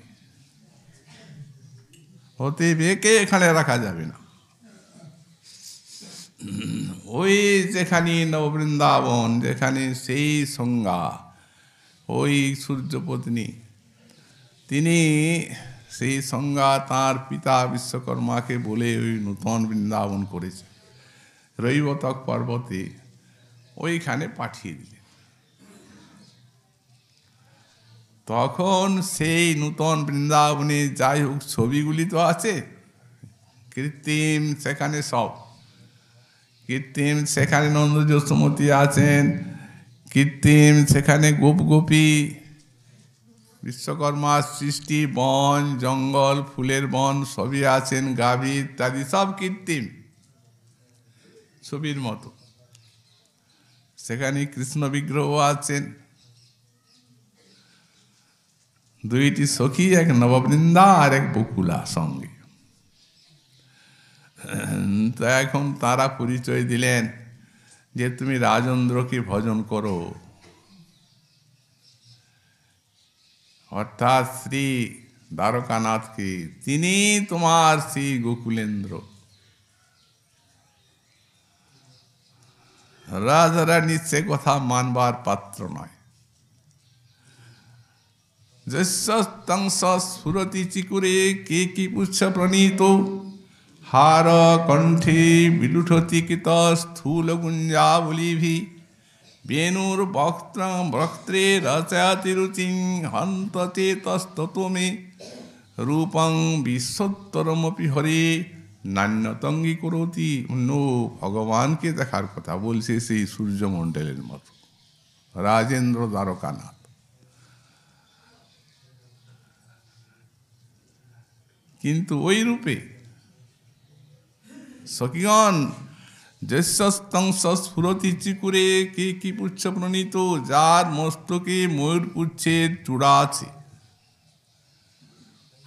অতএব একে এখানে রাখা যাবে না। ওই যেখানে নববৃন্দাবন, যেখানে সেই সংজ্ঞা ওই সূর্যপত্নী, তিনি সেই সংজ্ঞা তাঁর পিতা বিশ্বকর্মাকে বলে ওই নূতন বৃন্দাবন করেছে রৈবতক পর্বতে, ওইখানে পাঠিয়ে দিলেন। তখন সেই নূতন বৃন্দাবনে যাই হোক ছবিগুলি তো আছে কৃত্রিম, সেখানে সব কৃত্রিম, সেখানে নন্দ যশোমতী আছেন কৃত্রিম, সেখানে গোপ গোপী, বিশ্বকর্মার সৃষ্টি, বন জঙ্গল ফুলের বন সবই আছেন, গাভী ইত্যাদি সব কৃত্রিম ছবির মতো। সেখানে কৃষ্ণ বিগ্রহ আছেন, দুইটি সখী, এক নববৃন্দা আর এক বকুলা সঙ্গে। তো এখন তারা পরিচয় দিলেন যে তুমি রাজেন্দ্রকে ভজন করো, অর্থাৎ শ্রী দ্বারকানাথকে, তিনি তোমার শ্রী গোকুলেন্দ্র। রাজারানী সে কথা মানবার পাত্র নয়। যস্যস্তংস স্ফুরতি চিকুরে কে কি পুচ্ছ প্রণীত, হার কণ্ঠে বিলুঠতি কৃত স্থূল গুঞ্জাবলীভি, বেণুর বক্ত্রে রচয়তি রুচিং হন্ত চেতস্ততো মে, রূপং বিশ্বত্তরমপি হরে নান্যতঙ্গী করতি। অন্য ভগবানকে দেখার কথা বলছে সেই সূর্যমণ্ডলের মতো রাজেন্দ্র দ্বারকানাথ। কিন্তু ওই রূপে সখীগণ, যস্যস্তংস স্ফুরতি চিকুরে কে কি পুচ্ছ প্রণীত, যার মস্তকে ময়ূর পুচ্ছের চূড়া আছে,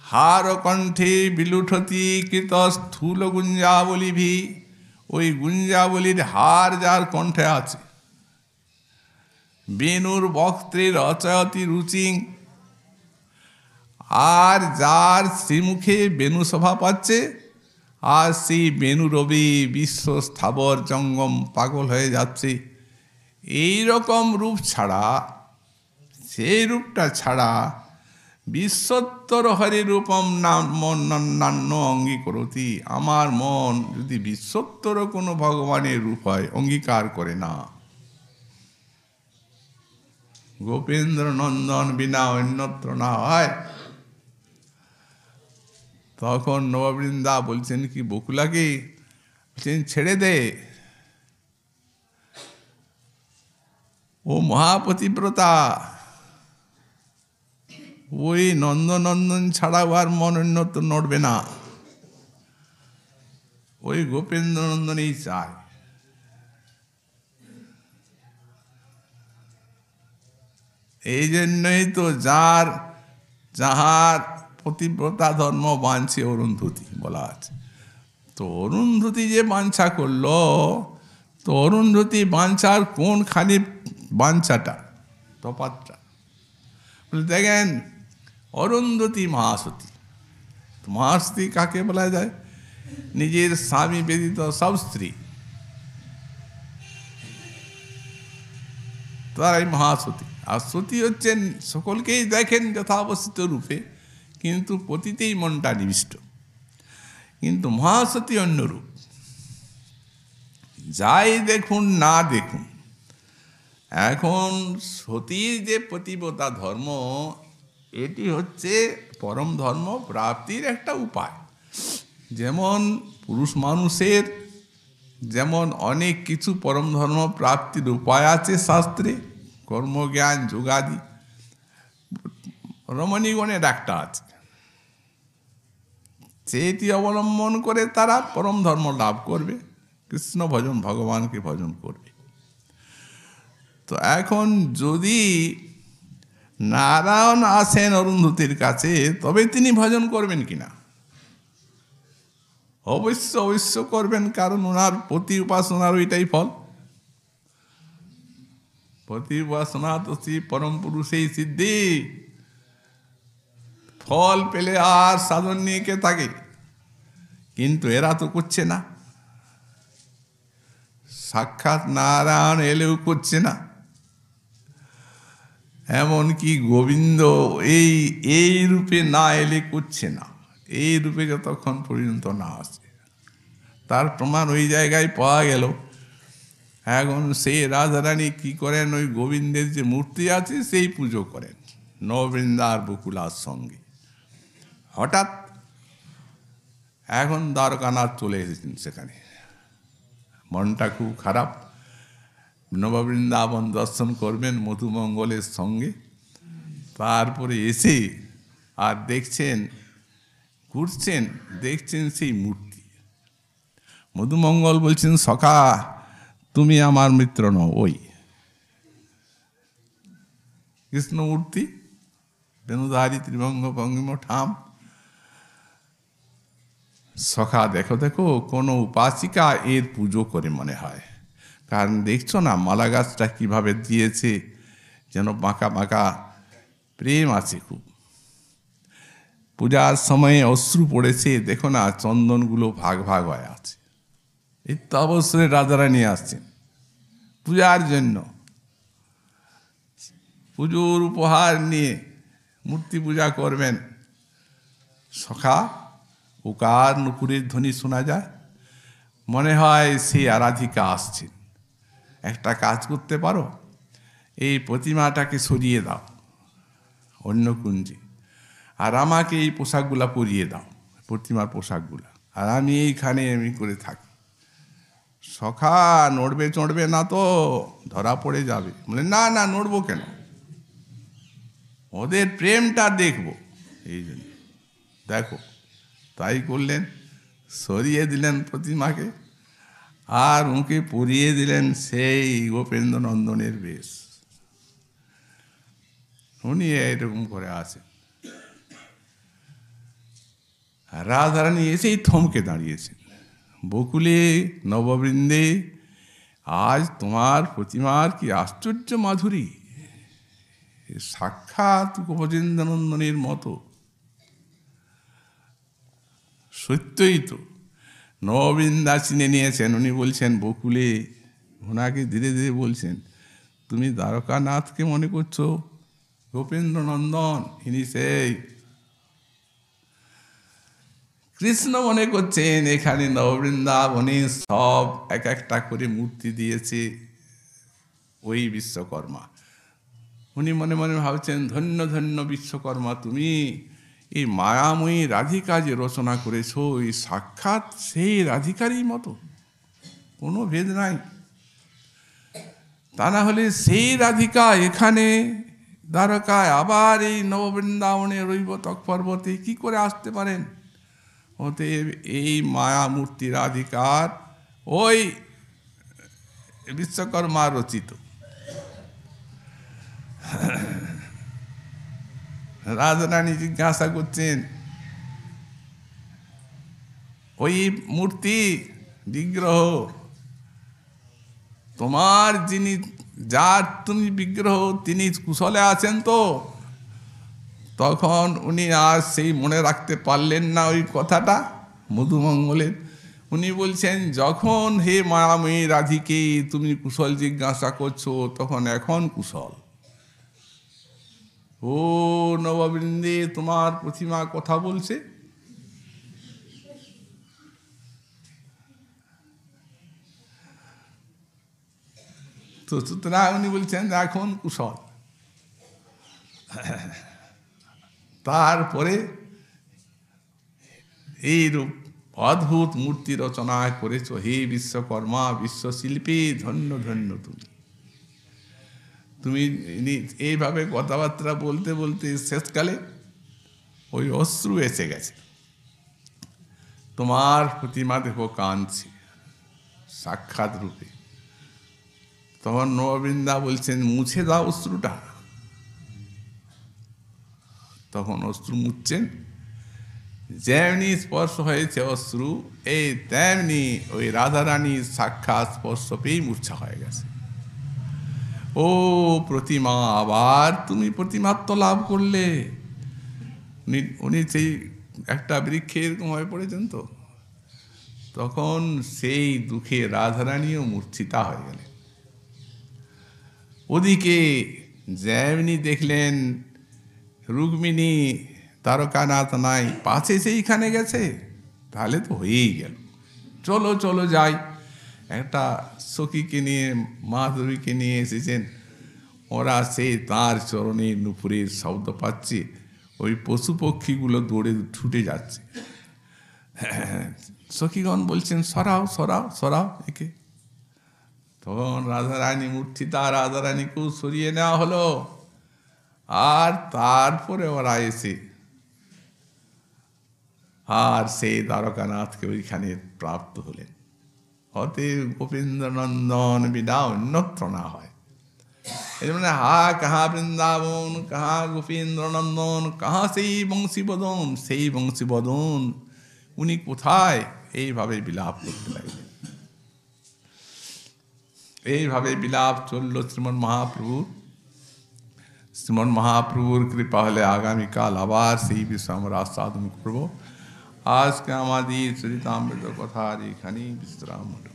হার কণ্ঠে বিলুঠতি কৃত স্থূল গুঞ্জাবলীভি, ওই গুঞ্জাবলীর হার যার কণ্ঠে আছে, বেণুর বক্ত্রে রচয়তি রুচিং, আর যার শ্রীমুখে বেণু শোভা পাচ্ছে, আর সেই বেণুরবি বিশ্ব স্থাবর জঙ্গম পাগল হয়ে যাচ্ছে। এই রকম রূপ ছাড়া, সেই রূপটা ছাড়া বিশ্বত্তর হরি রূপম নান্য অঙ্গীকরতি, আমার মন যদি বিশ্বত্তর কোনো ভগবানের রূপ হয় অঙ্গীকার করে না। গোপেন্দ্র নন্দন বিনা অন্যত্র না হয়। তখন নববৃন্দা বলছেন কি বকুলাকে, বলছেন ছেড়ে দে, ও মহাপতিব্রতা, ওই নন্দনন্দন ছাড়াও আর মন অন্যত্র নড়বে না, ওই গোপেন্দ্র নন্দনই চায়। এই জন্যই তো যাহার পতিব্রতা ধর্ম বাঞ্ছে অরুন্ধতী বলা আছে। তো অরুন্ধতী যে বাঞ্ছা করলো, তো অরুন্ধতী বাঞ্ছার কোনখানি বাঞ্ছাটা, তপাতটা। দেখেন অরুন্ধতী মহাসতী, মহাসতী কাকে বলা যায়? নিজের স্বামী ব্যতীত সব স্ত্রী তারাই মহাসতী। আর সতী হচ্ছেন সকলকেই দেখেন যথাবস্থিত রূপে, কিন্তু পতিতেই মনটা নিবিষ্ট। কিন্তু মহাসতী অন্য রূপ, যাই দেখুন না দেখুন। এখন সতীর যে পতিব্রতা ধর্ম, এটি হচ্ছে পরম ধর্ম প্রাপ্তির একটা উপায়। যেমন পুরুষ মানুষের যেমন অনেক কিছু পরম ধর্ম প্রাপ্তির উপায় আছে শাস্ত্রে, কর্মজ্ঞান যোগাদি, রমণীগণের একটা আছে, সেটি অবলম্বন করে তারা পরম ধর্ম লাভ করবে, কৃষ্ণ ভজন, ভগবানকে ভজন করবে। তো এখন যদি নারায়ণ আসেন অরুন্ধতির কাছে, তবে তিনি ভজন করবেন কিনা? অবশ্য অবশ্য করবেন, কারণ ওনার পতি উপাসনার ওইটাই ফল। পতি উপাসনা তো শ্রী পরম পুরুষেই সিদ্ধি, ফল পেলে আর সাধন নিয়ে কে থাকে? কিন্তু এরা তো করছে না, সাক্ষাৎ নারায়ণ এলেও করছে না। এমনকি গোবিন্দ এই রূপে না এলে করছে না, এই রূপে যতক্ষণ পর্যন্ত না আসে। তার প্রমাণ ওই জায়গায় পাওয়া গেল। এখন সেই রাধারানী কি করেন, ওই গোবিন্দের যে মূর্তি আছে সেই পুজো করেন নববৃন্দার বকুলার সঙ্গে। হঠাৎ এখন দ্বারকানাথ চলে এসেছেন সেখানে, মনটা খুব খারাপ। নববৃন্দাবন দর্শন করবেন মধুমঙ্গলের সঙ্গে। তারপরে এসে আর দেখছেন, ঘুরছেন, দেখছেন সেই মূর্তি। মধুমঙ্গল বলছেন, সখা তুমি আমার মিত্র নও। ওই কৃষ্ণমূর্তি, বেণুধারী ত্রিভঙ্গ ভঙ্গিম ঠাম। সখা দেখো দেখো, কোনো উপাসিকা এর পুজো করে মনে হয়, কারণ দেখছো না মালা গাছটা কীভাবে দিয়েছে, যেন বাঁকা বাঁকা, প্রেম আছে খুব। পূজার সময়ে অশ্রু পড়েছে, দেখো না চন্দনগুলো ভাগ ভাগ হয়ে আছে। এই তো অবশ্যই রাধারানী আসছেন পূজার জন্য, পুজোর উপহার নিয়ে মূর্তি পূজা করবেন। সখা ওকার নুপুরের ধ্বনি শোনা যায়, মনে হয় সেই আরাধিকা আসছেন। একটা কাজ করতে পারো, এই প্রতিমাটাকে সরিয়ে দাও অন্য কুঞ্জে, আর আমাকে এই পোশাকগুলা পরিয়ে দাও, প্রতিমার পোশাকগুলা, আর আমি এইখানে এমনি করে থাকি। সখা নড়বে চড়বে না তো, ধরা পড়ে যাবে। বলে না না, নড়বো কেন, ওদের প্রেমটা দেখবো, এই জন্য। দেখো, তাই করলেন, সরিয়ে দিলেন প্রতিমাকে, আর ওকে পরিয়ে দিলেন সেই গোপেন্দ্র নন্দনের বেশ। উনি এরকম করে আছেন। রাধারানী এসেই থমকে দাঁড়িয়েছেন, বকুলে নববৃন্দে আজ তোমার প্রতিমার কি আশ্চর্য মাধুরী, সাক্ষাৎ গোপেন্দ্রনন্দনের মতো। সত্যই তো, নববৃন্দা চিনে নিয়েছেন। উনি বলছেন বকুলে, ওনাকে ধীরে ধীরে বলছেন, তুমি দ্বারকানাথকে মনে করছো? গোপেন্দ্রনন্দন ইনি সেই। কৃষ্ণ মনে করছেন এখানে নববৃন্দাবনে সব এক একটা করে মূর্তি দিয়েছে ওই বিশ্বকর্মা। উনি মনে মনে ভাবছেন, ধন্য ধন্য বিশ্বকর্মা তুমি, এই মায়াময়ী রাধিকা যে রচনা করেছ, এই সাক্ষাৎ সেই রাধিকারই মতো, কোনো ভেদ নাই। তা না হলে সেই রাধিকা এখানে দ্বারকায় আবার এই নববৃন্দাবনে রৈবতক পর্বতে কি করে আসতে পারেন? অতএব এই মায়া মূর্তি রাধিকার ওই বিশ্বকর্মা রচিত। রাধারানী জিজ্ঞাসা করছেন, ওই মূর্তি বিগ্রহ তোমার যিনি যার তুমি বিগ্রহ তিনি কুশলে আছেন তো? তখন উনি আর সেই মনে রাখতে পারলেন না ওই কথাটা মধুমঙ্গলের। উনি বলছেন, যখন হে মায়াময়ী রাধিকে তুমি কুশল জিজ্ঞাসা করছো, তখন এখন কুশল। ও নববৃন্দে, তোমার প্রতিমা কথা বলছে। তো সুতরাং উনি বলছেন এখন কুশল। তারপরে এইরূপ অদ্ভুত মূর্তি রচনা করেছ হে বিশ্বকর্মা, বিশ্বশিল্পী, ধন্য ধন্য তুমি। তুমি এইভাবে কথাবার্তা বলতে বলতে শেষকালে ওই অশ্রু এসে গেছে। তোমার প্রতিমা দেখো কাঁদছে সাক্ষাৎ রূপে। তখন নববৃন্দা বলছেন, মুছে দাও অশ্রুটা। তখন অশ্রু মুছছেন। যেমনি স্পর্শ হয়েছে অশ্রু, এই তেমনি ওই রাধারানীর সাক্ষাৎ স্পর্শ পেয়েই মূর্ছা হয়ে গেছে। ও প্রতিমা, আবার তুমি প্রতিমাত্ম লাভ করলে। উনি সেই একটা বৃক্ষে এরকম হয়ে পড়েছেন তো, তখন সেই দুঃখে রাধারানীও মূর্ছিতা হয়ে গেলেন। ওদিকে যেমনি দেখলেন রুক্মিণী তারকানাথ নাই, পাশে সেইখানে গেছে, তাহলে তো হয়েই গেল। চলো চলো যাই। একটা সখীকে নিয়ে, মাধবীকে নিয়ে এসেছেন। ওরা সেই তাঁর চরণে নুপুরের শব্দ পাচ্ছে, ওই পশু পক্ষীগুলো দৌড়ে ছুটে যাচ্ছে। সখীগণ বলছেন, সরাও সরাও সরাও একে। তখন রাধারানী মূর্ছিতা, রাধারানীকেও সরিয়ে নেওয়া হলো। আর তারপরে ওরা এসে আর সেই দ্বারকানাথকে ওইখানে প্রাপ্ত হলেন। অতএব গোপীন্দ্রনন্দন বিনা অন্যত্র না হয়। এই মানে হা কাহা বৃন্দাবন, কাহা গোপীন্দ্রনন্দন, কাহা সেই বংশীবদন, সেই বংশীবদন উনি কোথায়? এইভাবে বিলাপ করতে লাগলেন। এইভাবে বিলাপ চলল শ্রীমন মহাপ্রভুর। শ্রীমন মহাপ্রভুর কৃপা হলে আগামীকাল আবার সেই বিষয়ে আমরা আস্বাদন করব। আজকে আমাদের চরিতামৃত কথার এখানেই বিশ্রাম হল।